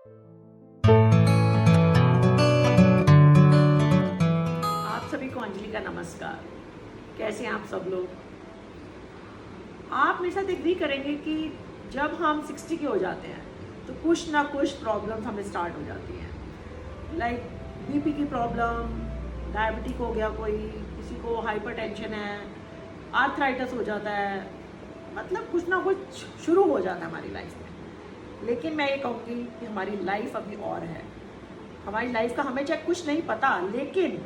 आप सभी को अंजलि का नमस्कार। कैसे हैं आप सब लोग? आप मेरे साथ एग्री करेंगे कि जब हम 60 के हो जाते हैं तो कुछ ना कुछ प्रॉब्लम्स हमें स्टार्ट हो जाती हैं। लाइक बीपी की प्रॉब्लम, डायबिटिक हो गया, कोई किसी को हाइपरटेंशन है, आर्थराइटिस हो जाता है, मतलब कुछ ना कुछ शुरू हो जाता है हमारी लाइफ में। लेकिन मैं ये कहूँगी कि हमारी लाइफ अभी और है। हमारी लाइफ का हमें चाहे कुछ नहीं पता, लेकिन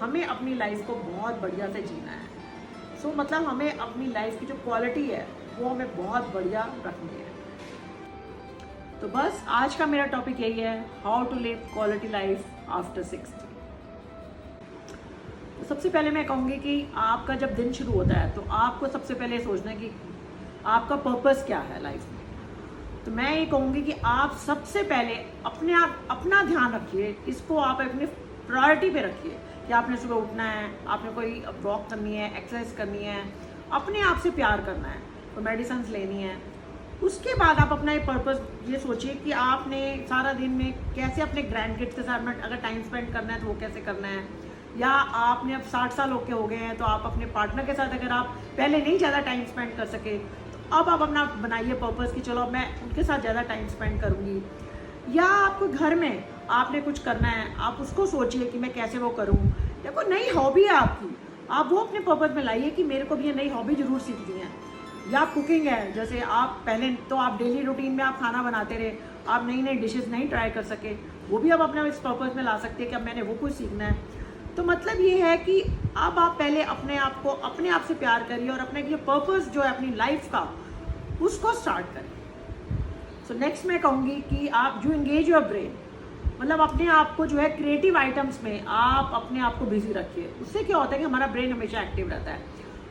हमें अपनी लाइफ को बहुत बढ़िया से जीना है। मतलब हमें अपनी लाइफ की जो क्वालिटी है वो हमें बहुत बढ़िया रखनी है। तो बस आज का मेरा टॉपिक यही है, how to live quality life after 60। तो सबसे पहले मैं कहूँगी कि आपका जब दिन शुरू होता है तो आपको सबसे पहले सोचना है कि आपका पर्पस क्या है लाइफ में। तो मैं ये कहूँगी कि आप सबसे पहले अपना ध्यान रखिए, इसको आप अपनी प्रायोरिटी पे रखिए कि आपने सुबह उठना है, आपने कोई वॉक करनी है, एक्सरसाइज करनी है, अपने आप से प्यार करना है, तो मेडिसिन लेनी है। उसके बाद आप अपना ये पर्पस ये सोचिए कि आपने सारा दिन में कैसे अपने ग्रैंड किड्स के साथ में अगर टाइम स्पेंड करना है तो वो कैसे करना है, या आपने अब 60 साल के हो गए हैं तो आप अपने पार्टनर के साथ अगर आप पहले नहीं ज़्यादा टाइम स्पेंड कर सके तो अब आप अपना बनाइए पर्पस कि चलो मैं उनके साथ ज़्यादा टाइम स्पेंड करूँगी। या आपको घर में आपने कुछ करना है, आप उसको सोचिए कि मैं कैसे वो करूँ। या कोई नई हॉबी है आपकी, आप वो अपने पर्पस में लाइए कि मेरे को भी ये नई हॉबी जरूर सीखनी है। या कुकिंग है, जैसे आप पहले तो आप डेली रूटीन में आप खाना बनाते रहे, आप नई नई डिशेस नहीं ट्राई कर सके, वो भी आप अपने इस पर्पस में ला सकते हैं कि अब मैंने वो कुछ सीखना है। तो मतलब ये है कि अब आप पहले अपने आप से प्यार करिए और अपने जो पर्पस जो है अपनी लाइफ का उसको स्टार्ट करें। सो नेक्स्ट मैं कहूँगी कि आप जो एंगेज योर ब्रेन, मतलब अपने आप को जो है क्रिएटिव आइटम्स में आप अपने आप को बिजी रखिए। उससे क्या होता है कि हमारा ब्रेन हमेशा एक्टिव रहता है।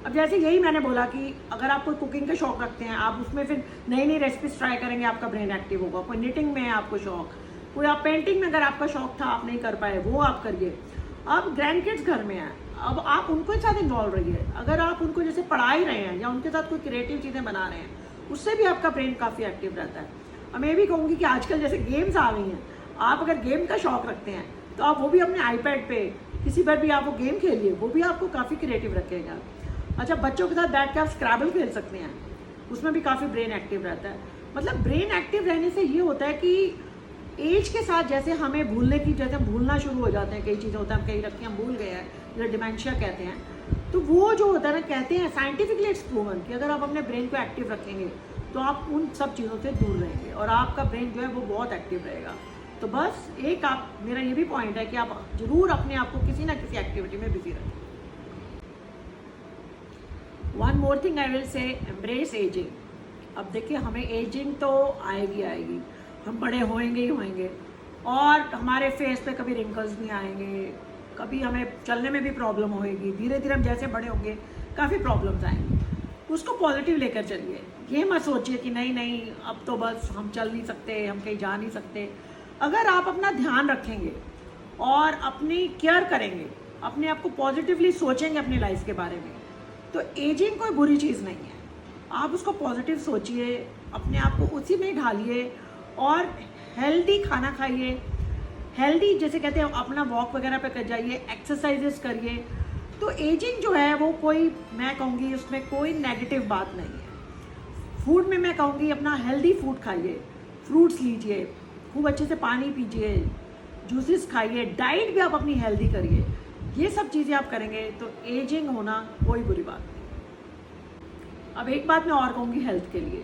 अब जैसे यही मैंने बोला कि अगर आप कोई कुकिंग का शौक रखते हैं, आप उसमें फिर नई नई रेसिपीज ट्राई करेंगे, आपका ब्रेन एक्टिव होगा। कोई निटिंग में है आपको शौक, कोई आप पेंटिंग में अगर आपका शौक था आप नहीं कर पाए, वो आप करिए। अब ग्रैंड किड्स घर में हैं, अब आप उनको साथ इन्वॉल्व रहिए। अगर आप उनको जैसे पढ़ा ही रहे हैं या उनके साथ कोई क्रिएटिव चीज़ें बना रहे हैं, उससे भी आपका ब्रेन काफ़ी एक्टिव रहता है। और मैं भी कहूँगी कि आजकल जैसे गेम्स आ गई हैं, आप अगर गेम का शौक रखते हैं तो आप वो भी अपने आईपैड पे किसी पर भी आप वो गेम खेलिए, वो भी आपको काफ़ी क्रिएटिव रखेगा। अच्छा, बच्चों के साथ बैठ के आप स्क्रैबल खेल सकते हैं, उसमें भी काफ़ी ब्रेन एक्टिव रहता है। मतलब ब्रेन एक्टिव रहने से ये होता है कि एज के साथ जैसे हमें भूलने की, जैसे हम भूलना शुरू हो जाते हैं, कई चीज़ें होता है हम कहीं रख के हम भूल गए हैं, जो डिमेंशिया कहते हैं, तो वो जो होता है ना, कहते हैं साइंटिफिकली इट्स प्रूवन कि अगर आप अपने ब्रेन को एक्टिव रखेंगे तो आप उन सब चीज़ों से दूर रहेंगे और आपका ब्रेन जो है वो बहुत एक्टिव रहेगा। तो बस एक आप मेरा ये भी पॉइंट है कि आप जरूर अपने आप को किसी ना किसी एक्टिविटी में बिजी रखें। One more thing I will say, embrace ageing. अब देखिए, हमें एजिंग तो आएगी, हम बड़े होएंगे ही होएंगे, और हमारे फेस पे कभी रिंकल्स नहीं आएंगे, कभी हमें चलने में भी प्रॉब्लम होएगी। धीरे धीरे हम जैसे बड़े होंगे काफ़ी प्रॉब्लम्स आएंगी। उसको पॉजिटिव लेकर चलिए। ये मत सोचिए कि नहीं अब तो बस हम चल नहीं सकते, हम कहीं जा नहीं सकते। अगर आप अपना ध्यान रखेंगे और अपनी केयर करेंगे, अपने आप को पॉजिटिवली सोचेंगे अपनी लाइफ के बारे में, तो एजिंग कोई बुरी चीज़ नहीं है। आप उसको पॉजिटिव सोचिए, अपने आप को उसी में ढालिए और हेल्दी खाना खाइए। हेल्दी जैसे कहते हैं, अपना वॉक वगैरह पे कर जाइए, एक्सरसाइजेस करिए। तो एजिंग जो है वो कोई, मैं कहूँगी उसमें कोई नेगेटिव बात नहीं है। फूड में मैं कहूँगी अपना हेल्दी फूड खाइए, फ्रूट्स लीजिए, खूब अच्छे से पानी पीजिए, जूसेस खाइए, डाइट भी आप अपनी हेल्दी करिए। ये सब चीज़ें आप करेंगे तो एजिंग होना कोई बुरी बात नहीं। अब एक बात मैं और कहूँगी हेल्थ के लिए,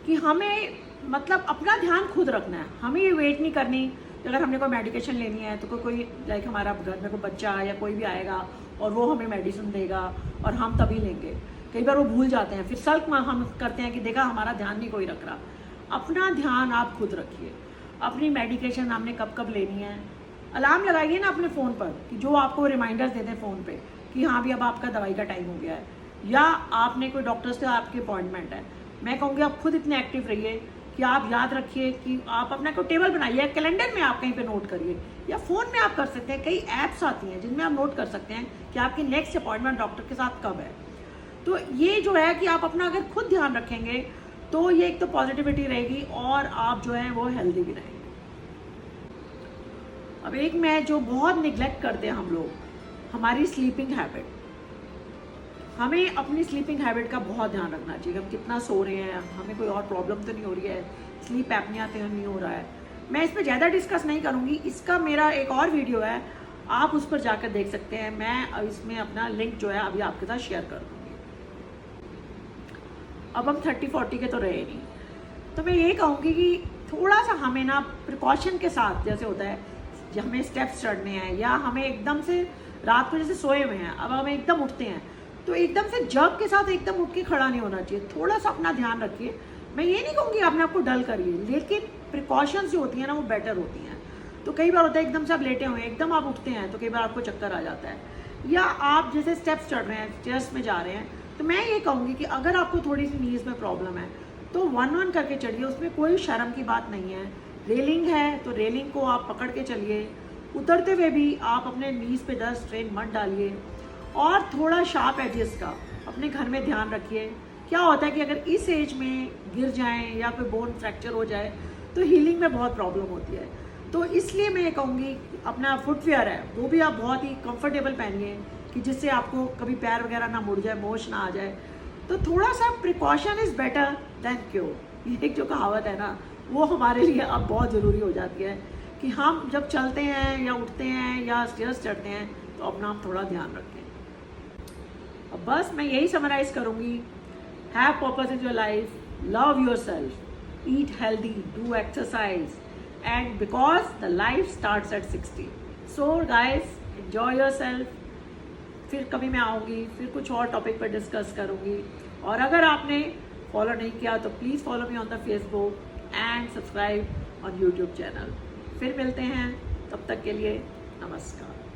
कि हमें मतलब अपना ध्यान खुद रखना है। हमें ये वेट नहीं करनी कि अगर हमने कोई मेडिकेशन लेनी है तो कोई लाइक हमारा घर में कोई बच्चा या कोई भी आएगा और वो हमें मेडिसिन देगा और हम तभी लेंगे। कई बार वो भूल जाते हैं, फिर सल्क हम करते हैं कि देखा हमारा ध्यान नहीं कोई रख रहा। अपना ध्यान आप खुद रखिए। अपनी मेडिकेशन आपने कब कब लेनी है, अलार्म लगाइए ना अपने फ़ोन पर कि जो आपको रिमाइंडर्स देते हैं फ़ोन पे कि हाँ भी अब आपका दवाई का टाइम हो गया है, या आपने कोई डॉक्टर से आपकी अपॉइंटमेंट है। मैं कहूँगी आप खुद इतने एक्टिव रहिए कि आप याद रखिए कि आप अपना कोई टेबल बनाइए, कैलेंडर में आप कहीं पे नोट करिए, या फ़ोन में आप कर सकते हैं। कई ऐप्स आती हैं जिनमें आप नोट कर सकते हैं कि आपकी नेक्स्ट अपॉइंटमेंट डॉक्टर के साथ कब है। तो ये जो है कि आप अपना अगर खुद ध्यान रखेंगे तो ये एक तो पॉजिटिविटी रहेगी और आप जो है वो हेल्दी भी रहेंगे। अब एक में जो बहुत निगलेक्ट करते हैं हम लोग, हमारी स्लीपिंग हैबिट। हमें अपनी स्लीपिंग हैबिट का बहुत ध्यान रखना चाहिए। हम कितना सो रहे हैं, हमें कोई और प्रॉब्लम तो नहीं हो रही है, स्लीप एपनिया तो नहीं हो रहा है। मैं इस पर ज़्यादा डिस्कस नहीं करूँगी, इसका मेरा एक और वीडियो है, आप उस पर जाकर देख सकते हैं। मैं इसमें अपना लिंक जो है अभी आपके साथ शेयर कर दूँगी। अब हम 30-40 के तो रहे नहीं, तो मैं ये कहूँगी कि थोड़ा सा हमें ना प्रिकॉशन के साथ, जैसे होता है जब हमें स्टेप्स चढ़ने हैं या हमें एकदम से रात को जैसे सोए हुए हैं, अब हमें एकदम उठते हैं, तो एकदम से जग के साथ एकदम उठ के खड़ा नहीं होना चाहिए। थोड़ा सा अपना ध्यान रखिए। मैं ये नहीं कहूँगी अपने आप को डल करिए, लेकिन प्रिकॉशंस जो होती हैं ना वो बेटर होती हैं। तो कई बार होता है एकदम से आप लेटे हुए हैं, एकदम आप उठते हैं, तो कई बार आपको चक्कर आ जाता है, या आप जैसे स्टेप्स चढ़ रहे हैं, स्टेयर्स में जा रहे हैं, तो मैं ये कहूँगी कि अगर आपको थोड़ी सी नीज़ में प्रॉब्लम है तो 1-1 करके चढ़िए, उसमें कोई शर्म की बात नहीं है। रेलिंग है तो रेलिंग को आप पकड़ के चलिए, उतरते हुए भी आप अपने नीज़ पे ज़्यादा स्ट्रेन मत डालिए, और थोड़ा शार्प एजेस का अपने घर में ध्यान रखिए। क्या होता है कि अगर इस एज में गिर जाएं या कोई बोन फ्रैक्चर हो जाए तो हीलिंग में बहुत प्रॉब्लम होती है। तो इसलिए मैं ये कहूँगी अपना फुटवेयर है वो भी आप बहुत ही कंफर्टेबल पहनिए, कि जिससे आपको कभी पैर वगैरह ना मुड़ जाए, मोच ना आ जाए। तो थोड़ा सा precaution is better than cure, ये एक जो कहावत है ना, वो हमारे लिए अब बहुत ज़रूरी हो जाती है कि हम जब चलते हैं या उठते हैं या स्टेयर्स चढ़ते हैं तो अपना आप थोड़ा ध्यान रखें। अब बस मैं यही समराइज़ करूँगी, have purpose in your life, love your self, eat healthy, do exercise, and because the life starts at 60। So guys enjoy your self. फिर कभी मैं आऊँगी, फिर कुछ और टॉपिक पर डिस्कस करूँगी। और अगर आपने फॉलो नहीं किया तो please follow me on the Facebook and subscribe on YouTube channel. फिर मिलते हैं, तब तक के लिए नमस्कार।